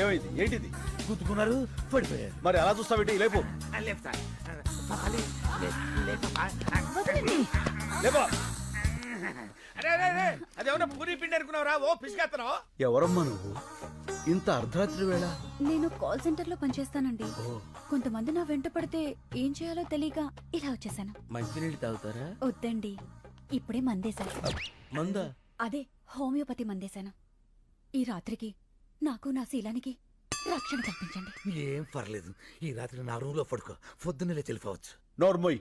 ఏమైంది? ఏంటిది? గుద్దుకున్నారు, పడిపోయారు. మరి అలా చూస్తావేంటి? లేపు లేపా. అదేమన్నా పూరి పిండి అనుకున్నావురా? ఓ పిసికేస్తున్నావు. ఎవరమ్మా నువ్వు? ఇంత అర్ధరాత్రి వేళ? నేను కాల్ సెంటర్ లో పనిచేస్తానండి. కొంతమంది నా వెంట పడితే ఏం చేయాలో తెలియక ఇలా వచ్చేసాను. మంచినీళ్ళు తాగుతారా? వద్దండి, ఇప్పుడే మందేశాను. మందా? అదే హోమియోపతి మందేశాను. ఈ రాత్రికి నాకు నా శీలానికి రక్షణ కల్పించండి. ఏం పర్లేదు, ఈ రాత్రి నా రూమ్ లో పడుకో, పొద్దున్నే తెలిపోవచ్చు. నోర్మోయ్.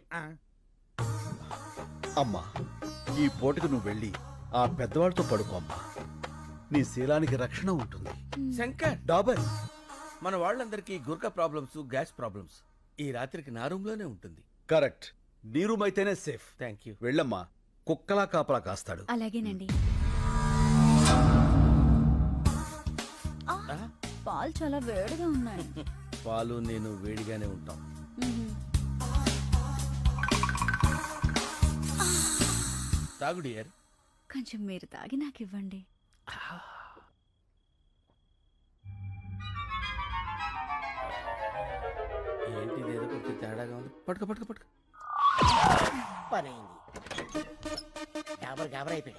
అమ్మా, ఈ పూటకు నువ్వు వెళ్ళి ఆ పెద్దవాళ్ళతో పడుకో అమ్మా. నీ శీలానికి రక్షణ ఉంటుంది. శంకర్, డాబర్, మన వాళ్ళందరికీ గుర్కా ప్రాబ్లమ్స్, గ్యాస్ ప్రాబ్లమ్స్. ఈ రాత్రికి నా రూమ్ లోనే ఉంటుంది. కరెక్ట్. నీ రూమ్ అయితేనే సేఫ్. Thank you. వెళ్ళమ్మా, కుక్కలా కాపలా కాస్తాడు. అలాగేనండి. పాలు చాలా వేడిగా ఉన్నాయి. పాలు నేను వేడిగానే ఉంటాం. తాగు డియర్. కొంచెం మీరు తాగి నాకు ఇవ్వండి. ఏంటి ఏదో కొంచెం తేడాగా ఉంది. పట్టుకో పట్టుకో పట్టుకో. పని అయింది. గాబర్ గాబర్ అయిపోయి.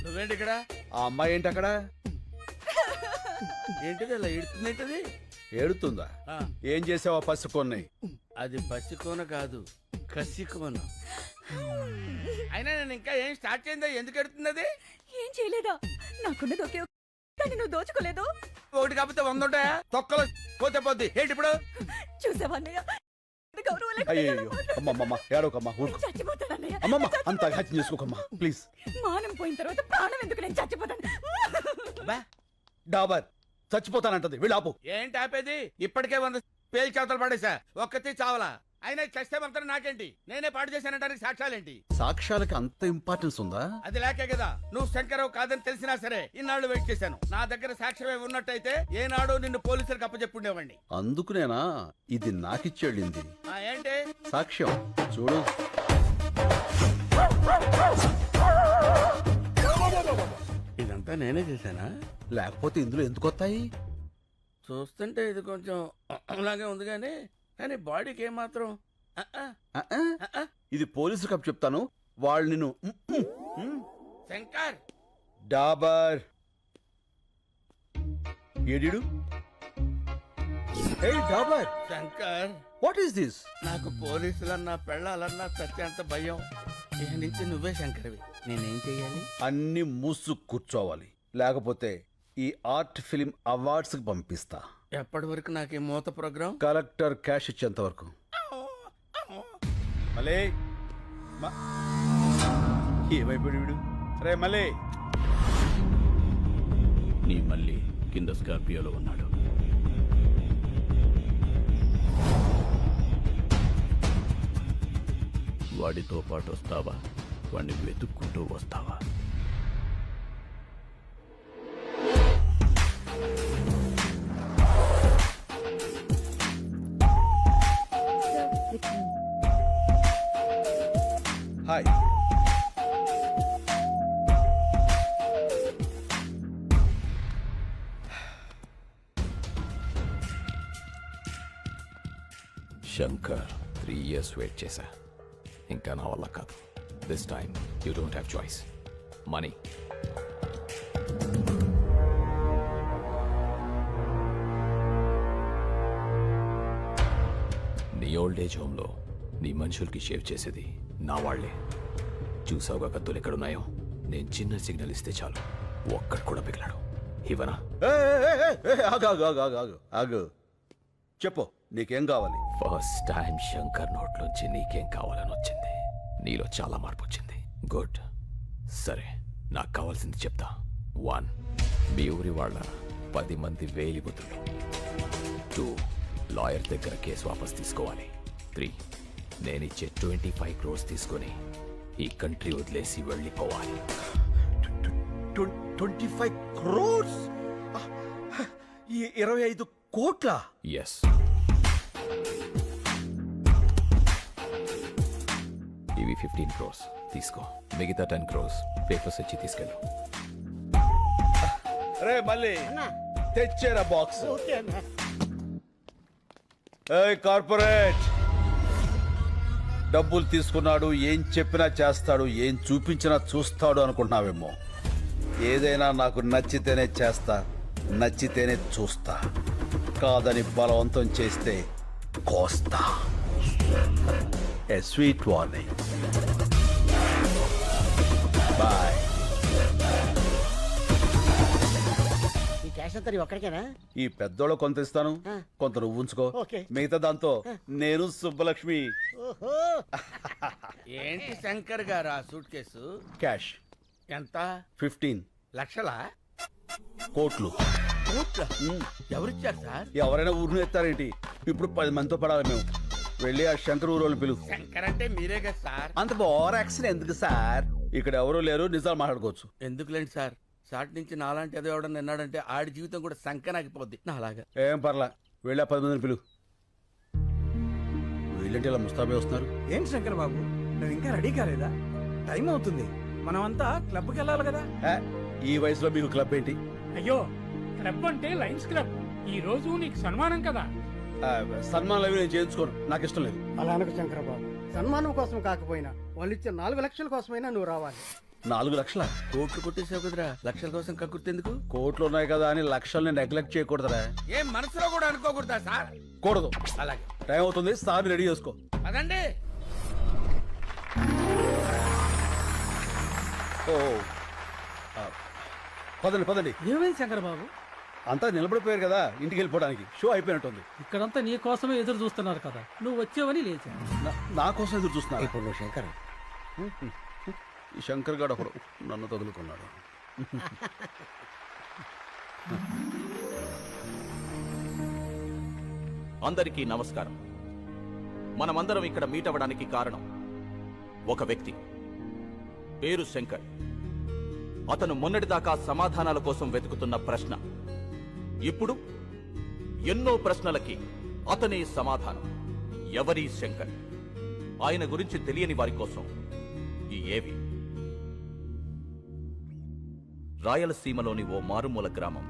నువ్వేంటి ఇక్కడ? ఆ అమ్మాయి ఏంటి అక్కడ? ఏంటిది అలా ఏడుతుంది? ఏడుతుందా? ఏం చేసావా పసుకొన్ని? అది పసికోన కాదు, కసికోన. అయినా నేను ఇంకా ఏం స్టార్ట్ చేయందా? ఎందుకు ఎడుతున్నది? ఏం చేయలేదా? నాకున్నది ఒకే కానీ నువ్వు దోచుకోలేదు. ఒకటి కాకపోతే 100 ఉంటాయా? తొక్కలో పోతే పోద్ది. ఏంటి ఇప్పుడు? చూసావన్నయ్య, అయ్యో అమ్మమ్మ, ఏడవకమ్మా, ఊరుకో. చచ్చిపోతానన్నయ్య. అమ్మమ్మ, అంత హత్య చేసుకోకమ్మా ప్లీజ్. మానం పోయిన తర్వాత ప్రాణం ఎందుకు? నేను చచ్చిపోతాను. డాబర్ చచ్చిపోతానంటది, వీళ్ళాపు. ఏంటి ఆపేది? ఇప్పటికే 100 పేలు చేతలు పడేసా, ఒక్కతి చావలా. అయినా చస్తే మాత్రం నాకేంటి? నేనే పాటు చేశానంటానికి సాక్ష్యాలేంటి? సాక్ష్యాలకి అంత ఇంపార్టెన్స్ ఉందా? అది లేకే కదా నువ్వు శంకరావు కాదని తెలిసినా సరే ఇన్నాళ్ళు వెయిట్ చేశాను. నా దగ్గర సాక్ష్యమే ఉన్నట్టయితే ఏనాడు నిన్ను పోలీసులకు అప్పచెప్పుండేవాడిని. అందుకునేనా ఇది నాకిచ్చేళ్ళింది? ఏంటి సాక్ష్యం చూడు. ఇదంతా నేనే చేశానా? లేకపోతే ఇందులో ఎందుకు వస్తాయి? చూస్తుంటే ఇది కొంచెం అలాగే ఉంది కానీ బాడీకి ఏమాత్రం ఇది పోలీసు కప్ చెప్తాను. వాళ్ళు నిన్ను శంకర్. డాబర్ ఏడిడు? Hey Dabar. Shankar, what is this? నాకు పోలీసులన్నా పెళ్ళాలన్నా సత్యంత భయం. ఇక నుంచి నువ్వే శంకర్వి. నేనేం చెయ్యాలి? అన్ని మూసు కూర్చోవాలి, లేకపోతే ఈ ఆర్ట్ ఫిలిం అవార్డ్స్ కి పంపిస్తా. ఎప్పటి వరకు నాకు ఈ మూత ప్రోగ్రాం? కలెక్టర్ క్యాష్ ఇచ్చేంత వరకు. మలే ఏమైపోయాడు వీడు? రే మలే. నీ మళ్ళీ కింద స్కార్పియోలో ఉన్నాడు. వాడితో పాటు వస్తావా? వాడిని వెతుక్కుంటూ వస్తావా? హాయ్. శంకర్, 3 years వెయిట్ చేశా. ఇంకా నా వల్ల కాదు. This time you don't have choice. Money. నీ ఓల్డ్ ఏజ్ హోమ్లో నీ మనుషులకి షేవ్ చేసేది నా వాళ్లే. చూసావుగా కత్తులు ఎక్కడున్నాయో? నేను చిన్న సిగ్నల్ ఇస్తే చాలు, ఒక్కడు కూడా పిగలాడు. ఇవనా? ఆగు, చెప్పు నీకేం కావాలి? ఫస్ట్ టైం శంకర్ నోట్లోంచి నీకేం కావాలని వచ్చింది. నీలో చాలా మార్పు వచ్చింది. గుడ్. సరే, నాకు కావాల్సింది చెప్తా. 1, మీ ఊరి వాళ్ళ 10 మంది వేలిబుతులు. 2, లాయర్ దగ్గర కేసు వాపస్ తీసుకోవాలి. 3, నేనిచ్చే 25 crores తీసుకొని ఈ కంట్రీ వదిలేసి వెళ్ళిపోవాలి. 25 crores? 25 కోట్ల? ఎస్. ఇవి 15 crores తీసుకో, మిగతా 10 crores పేపర్స్ ఇచ్చి తీసుకెళ్ళు. రే మళ్ళీ తెచ్చేరా బాక్స్. ఏయ్ కార్పొరేట్, డబ్బులు తీసుకున్నాడు, ఏం చెప్పినా చేస్తాడు, ఏం చూపించినా చూస్తాడు అనుకుంటున్నావేమో. ఏదైనా నాకు నచ్చితేనే చేస్తా, నచ్చితేనే చూస్తా. కాదని బలవంతం చేస్తే కోస్తా. ఏ స్వీట్ వార్నింగ్. బాయ్. ఈ క్యాష్ అంతా నీవు ఒక్కడికేనా? ఈ పెద్దోళ్ళు కొంత ఇస్తాను, కొంత నువ్వు ఉంచుకో. ఓకే. మిగతా దాంతో నేను సుబ్బలక్ష్మి. ఓహో, ఏంటి శంకర్ గారు ఆ సూట్ కేసు? క్యాష్ ఎంత? 15 లక్షలా? కోట్లు. కోట్ల? ఎవరిచ్చారు సార్? ఎవరైనా ఊరిని ఎత్తారేంటి? ఇప్పుడు 10 మందితో పడాలి మేము. వెళ్ళి ఆ శంకర్ ఊరోళ్ళు పిలువు. శంకర్ అంటే మీరే కదా సార్. అంత ఓవర్ యాక్షన్ ఎందుకు సార్? ఇక్కడ ఎవరు లేరు, నిజాలు మాట్లాడుకోవచ్చు. ఎందుకులేండి సార్, సాటి నుంచి నాలాంటి ఏదో ఎవడన్నా విన్నాడంటే ఆడి జీవితం కూడా సంకనాగిపోద్ది నా అలాగా. ఏం పర్లా, వెళ్ళి ఆ 10 మందిని పిలువు. వీళ్ళంటే ఇలా ముస్తాబే వస్తున్నారు. ఏంటి శంకర్ బాబు, నువ్వు ఇంకా రెడీ కాలేదా? టైం అవుతుంది, మనమంతా క్లబ్కి వెళ్ళాలి కదా. ఏ, ఈ వయసులో మీకు క్లబ్ ఏంటి? అయ్యో, క్లబ్ అంటే లయన్స్ క్లబ్. ఈ రోజు నీకు సన్మానం కదా. సన్మానాలు అవి నేను చేయించుకోను, నాకు ఇష్టం లేదు. అలా అనకు శంకరబాబు. సన్మానం కోసం కాకపోయినా వాళ్ళు ఇచ్చే 4 లక్షల కోసమైనా నువ్వు రావాలి. 4 లక్షల? కోట్లు కొట్టేసావు కదరా, లక్షల కోసం కక్కుర్తెందుకు? కోట్లు ఉన్నాయి కదా అని లక్షల్ని నెగ్లెక్ట్ చేయకూడదురా. ఏం మనసులో కూడా అనుకోకూడదా సార్? కూడదు. అలాగే టైం అవుతుంది, సార్ రెడీ చేసుకో. అదండి. ఓ పదండి పదండి. ఏమైంది శంకర్ బాబు? అంతా నిలబడిపోయారు కదా, ఇంటికి వెళ్ళిపోవడానికి. షో అయిపోయినట్టుంది. ఇక్కడంతా నీ కోసమే ఎదురు చూస్తున్నారు కదా, నువ్వు వచ్చావని లేచా. నా కోసం ఎదురు చూస్తున్నారు. ఇప్పుడు నువ్వు శంకర్. ఈ శంకర్ గారు ఒకడు నన్ను తగులుకున్నాడు. అందరికీ నమస్కారం. మనమందరం ఇక్కడ మీట్ అవ్వడానికి కారణం ఒక వ్యక్తి, పేరు శంకర్. అతను మొన్నటిదాకా సమాధానాల కోసం వెతుకుతున్న ప్రశ్న, ఇప్పుడు ఎన్నో ప్రశ్నలకి అతనే సమాధానం. ఎవరి శంకర్? ఆయన గురించి తెలియని వారి కోసం ఈ ఏవి. రాయలసీమలోని ఓ మారుమూల గ్రామం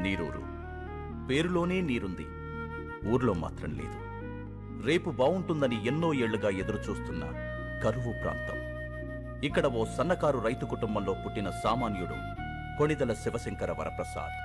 నీరూరు. పేరులోనే నీరుంది, ఊర్లో మాత్రం లేదు. రేపు బావుంటుందని ఎన్నో ఏళ్లుగా ఎదురుచూస్తున్న కరువు ప్రాంతం. ఇక్కడ ఓ సన్నకారు రైతు కుటుంబంలో పుట్టిన సామాన్యుడు కొణిదెల శివశంకర వరప్రసాద్.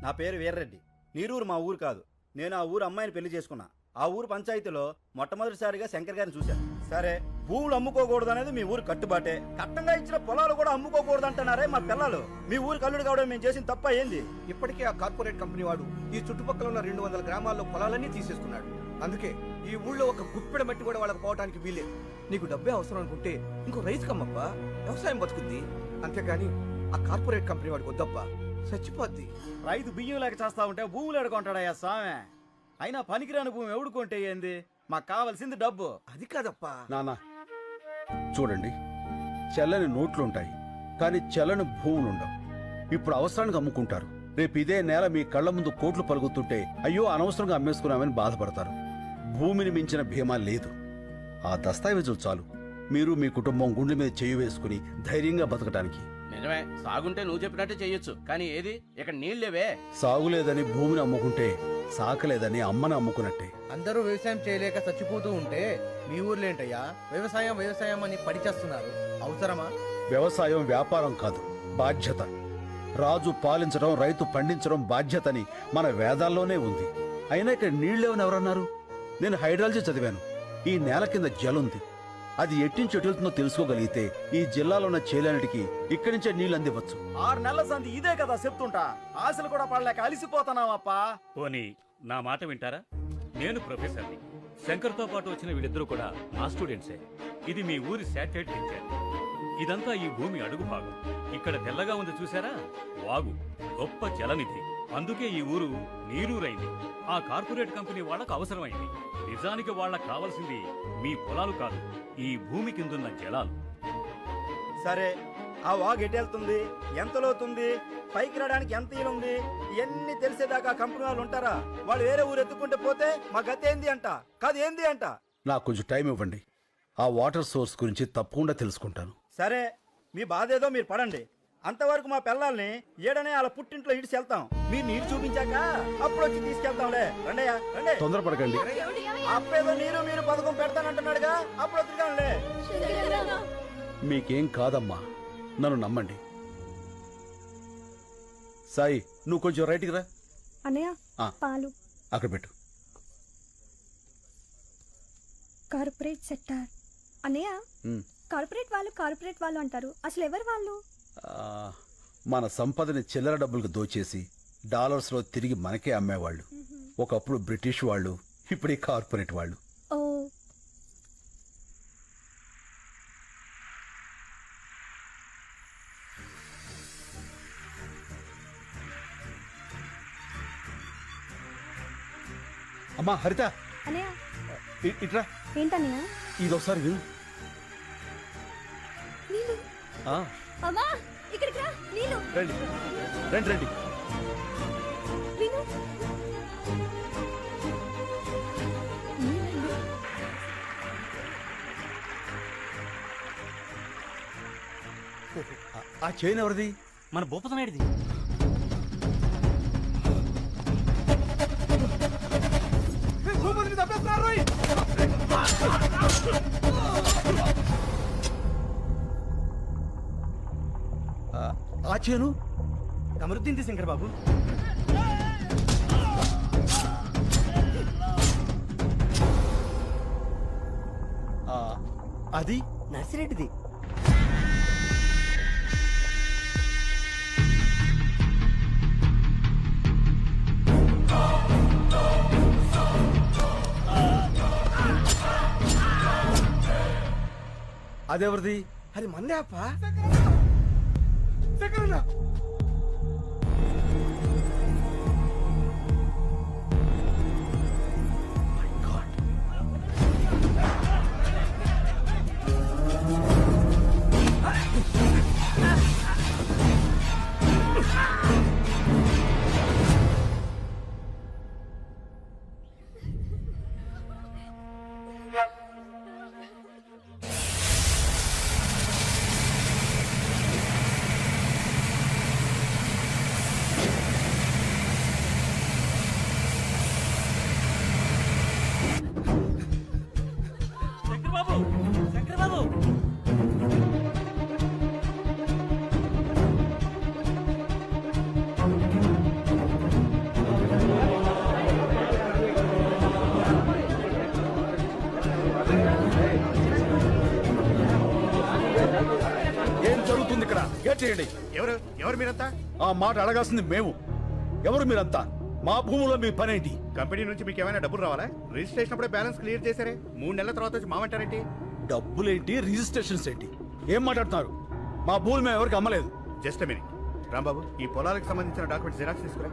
నా పేరు వీర్రెడ్డి. నీరూరు మా ఊరు కాదు. నేను ఆ ఊరు అమ్మాయిని పెళ్లి చేసుకున్నా. ఆ ఊరు పంచాయతీలో మొట్టమొదటిసారిగా శంకర్ గారిని చూశాను. సరే, భూములు అమ్ముకోకూడదు అనేది మీ ఊరు కట్టుబాటే. కట్టంగా ఇచ్చిన పొలాలు కూడా అమ్ముకోకూడదు అంటున్నారే మా పిల్లలు. మీ ఊరు కల్లుడు కావడం మేము చేసిన తప్ప ఏంది? ఇప్పటికే ఆ కార్పొరేట్ కంపెనీ వాడు ఈ చుట్టుపక్కల ఉన్న 200 గ్రామాల్లో పొలాలన్నీ తీసేసుకున్నాడు. అందుకే ఈ ఊళ్ళో ఒక గుప్పెడ మట్టి కూడా వాళ్ళకి పోవడానికి వీలేదు. నీకు డబ్బే అవసరం అనుకుంటే ఇంకో రైతు కమ్మప్పా, వ్యవసాయం బతుకుద్ది. అంతేకాని ఆ కార్పొరేట్ కంపెనీ వాడికి వద్దప్పా, చచ్చిపోద్ది. రైతు బియ్యం లేక చేస్తా ఉంటే భూములు ఎడుకుంటాడయ్యా స్వామి. అయినా పనికిరాని భూమి ఎవడుకుంటే ఏంది? మాకు కావాల్సింది డబ్బు. అది కాదప్పా. నానా చూడండి, చెల్లని నోట్లుంటాయి కానీ చెల్లని భూములుండవు. ఇప్పుడు అవసరానికి అమ్ముకుంటారు. రేపు ఇదే నేల మీ కళ్ళ ముందు కోట్లు పలుకుతుంటే అయ్యో అనవసరంగా అమ్మేసుకున్నామని బాధపడతారు. భూమిని మించిన భీమా లేదు. ఆ దస్తావేజులు చాలు మీరు మీ కుటుంబం గుండె మీద చేయి వేసుకుని ధైర్యంగా బతకడానికి. నిజమే, సాగుంటే నువ్వు చెప్పినట్టే చెయ్యొచ్చు. కానీ ఏది, ఇక్కడ నీళ్ళేవే. సాగులేదని భూమిని అమ్ముకుంటే సాకలేదని అమ్మని అమ్ముకున్నట్టే. అందరూ వ్యవసాయం చేయలేక చచ్చిపోతూ ఉంటే మీ ఊర్లో ఏంటయ్యా వ్యవసాయం వ్యవసాయం అని పడిచేస్తున్నారు? అవసరమా? వ్యవసాయం వ్యాపారం కాదు, బాధ్యత. రాజు పాలించడం, రైతు పండించడం బాధ్యతని మన వేదాల్లోనే ఉంది. అయినా ఇక్కడ నీళ్ళేవని ఎవరన్నారు? నేను హైడ్రాలజీ చదివాను. ఈ నేల కింద జలుంది. అది ఎట్టించి ఎటుతుందో తెలుసుకోగలిగితే ఈ జిల్లాలో ఉన్న చేలన్నిటికీ ఇక్కడి నుంచే నీళ్ళు అందివచ్చు. 6 నెలల సంది ఇదే కదా చెప్తుంటా. ఆశలు కూడా పడలేక అలిసిపోతున్నావప్పా. పోనీ నా మాట వింటారా? నేను ప్రొఫెసర్ని. శంకర్తో పాటు వచ్చిన వీళ్ళిద్దరూ కూడా నా స్టూడెంట్సే. ఇది మీ ఊరి శాటిలైట్ పిక్చర్. ఇదంతా ఈ భూమి అడుగు భాగం. ఇక్కడ తెల్లగా ఉంది చూసారా, వాగు, గొప్ప జలనిధి. అందుకే ఈ ఊరు నీరూరైంది. ఆ కార్పొరేట్ కంపెనీ వాళ్ళకు అవసరమైంది. నిజానికి వాళ్ళకు కావాల్సింది మీ పొలాలు కాదు, ఈ భూమి కిందున్న జలాలు. సరే, ఆ వాగు ఎటు వెళ్తుంది, ఎంత లోతుంది, పైకి రావడానికి ఎంత ఈలు ఉంది, ఇవన్నీ తెలిసేదాకా కంపెనీ వాళ్ళు ఉంటారా? వాళ్ళు వేరే ఊరు ఎత్తుకుంటే పోతే మా గతి ఏంది అంట, కాదు ఏంది అంట. నాకు కొంచెం టైం ఇవ్వండి. ఆ వాటర్ సోర్స్ గురించి తప్పకుండా తెలుసుకుంటాను. సరే, మీ బాధ ఏదో మీరు పడండి. అంతవరకు మా పిల్లల్ని ఏడనే వాళ్ళ పుట్టింట్లో ఇడిచి వెళ్తాం. మీరు నీరు చూపించాక అప్పుడు వచ్చి తీసుకెళ్తాంలే. రండయ్యా రండి. తొందరపడకండి. అప్పేదో నీరు మీరు పథకం పెడతానంటున్నాడుగా, అప్పుడు వద్దుగానులే. మీకేం కాదమ్మా, నన్ను నమ్మండి. సాయి, నువ్వు కొంచెం రైట్కి రా. అన్నయ్య ఆ. పాలు. అక్కడ పెట్టు. Corporate sector. అన్నయ్య, ఉమ్. కార్పొరేట్ వాళ్ళు అంటారు, అసలు ఎవరు వాళ్ళు? మన సంపదని చిల్లర డబ్బులకు దోచేసి డాలర్స్లో తిరిగి మనకే అమ్మేవాళ్ళు. ఒకప్పుడు బ్రిటిష్ వాళ్ళు, ఇప్పుడు ఈ కార్పొరేట్ వాళ్ళు. ఓ. అమ్మా హరిత, అన్నయ్య, ఇట్రా. ఏంటన్నయ్య? ఇది ఒకసారి విను. నీళ్ళు. ఆ, అమ్మా, ఇక్కడికి రా. నీళ్ళు. రండి రండి రండి. విను. ఆ చైన్ ఎవరిది? మన భూపతనాయుడిది. భూపతిని తప్పేస్తున్నారు రోయ్. ఆ చైను కమరుద్దీన్ శంకర్ బాబు. అది నర్సిరెడ్డిది. అదెవరిది? అది మందే అప్ప. శంకరన్న. శంకర్ బాబు. ఏం జరుగుతుంది ఇక్కడ? గేట్ చేయండి. ఎవరు మీరంతా? ఆ మాట అడగాల్సింది మేము. ఎవరు మీరంతా? మా భూములో మీ పనేంటి? కంపెనీ నుంచి మీకు ఏమైనా డబ్బులు రావాలా? రిజిస్ట్రేషన్ అప్పుడే బ్యాలెన్స్ క్లియర్ చేశారే, 3 నెలల తర్వాత వచ్చి మామంటారేంటి? డబ్బులేంటి, రిజిస్ట్రేషన్స్ ఏంటి? ఏం మాట్లాడుతున్నారు? మా భూములు మేము ఎవరికి అమ్మలేదు. జస్ట్ మినిట్ రాంబాబు, ఈ పొలాలకు సంబంధించిన డాక్యుమెంట్స్ జిరాక్స్ తీసుకురా.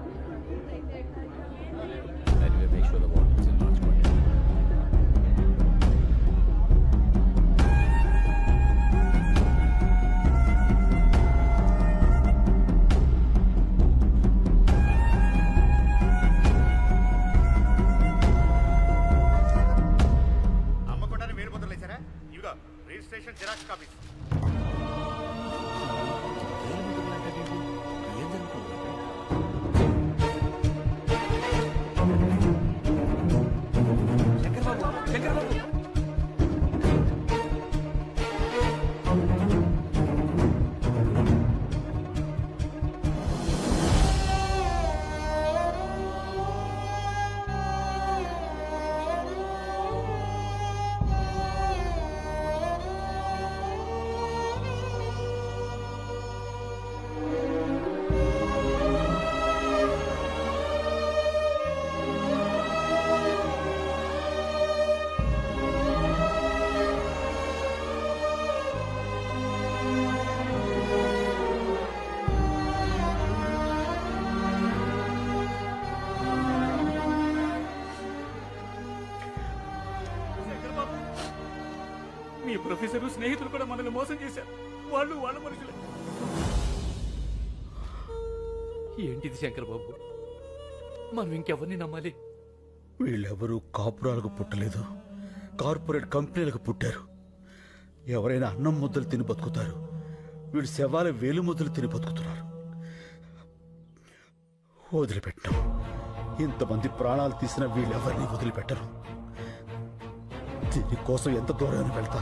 Anyway, make sure the water is in large quantity. అమ్మకుండానే మీరు ముద్రలు వేశారా? ఇదిగో రిజిస్ట్రేషన్ జిరాక్స్ కాపీస్. శంకర్ బాబు, శంకర్ బాబు. మీ ప్రొఫెసర్ స్నేహితులు కూడా మనల్ని మోసం చేశారు. వాళ్ళు వాళ్ళ మనుషులే. ఏంటిది శంకర్ బాబు? మనం ఇంకెవరిని నమ్మాలి? వీళ్ళెవరూ కాపురాలకు పుట్టలేదు, కార్పొరేట్ కంపెనీలకు పుట్టారు. ఎవరైనా అన్నం ముద్దలు తిని బతుకుతారు, వీళ్ళు శవాల వేలు ముద్దలు తిని బతుకుతున్నారు. వదిలిపెట్టం. ఇంతమంది ప్రాణాలు తీసిన వీళ్ళెవరిని వదిలిపెట్టరు. దీనికోసం ఎంత దూరాన్ని వెళ్తారు.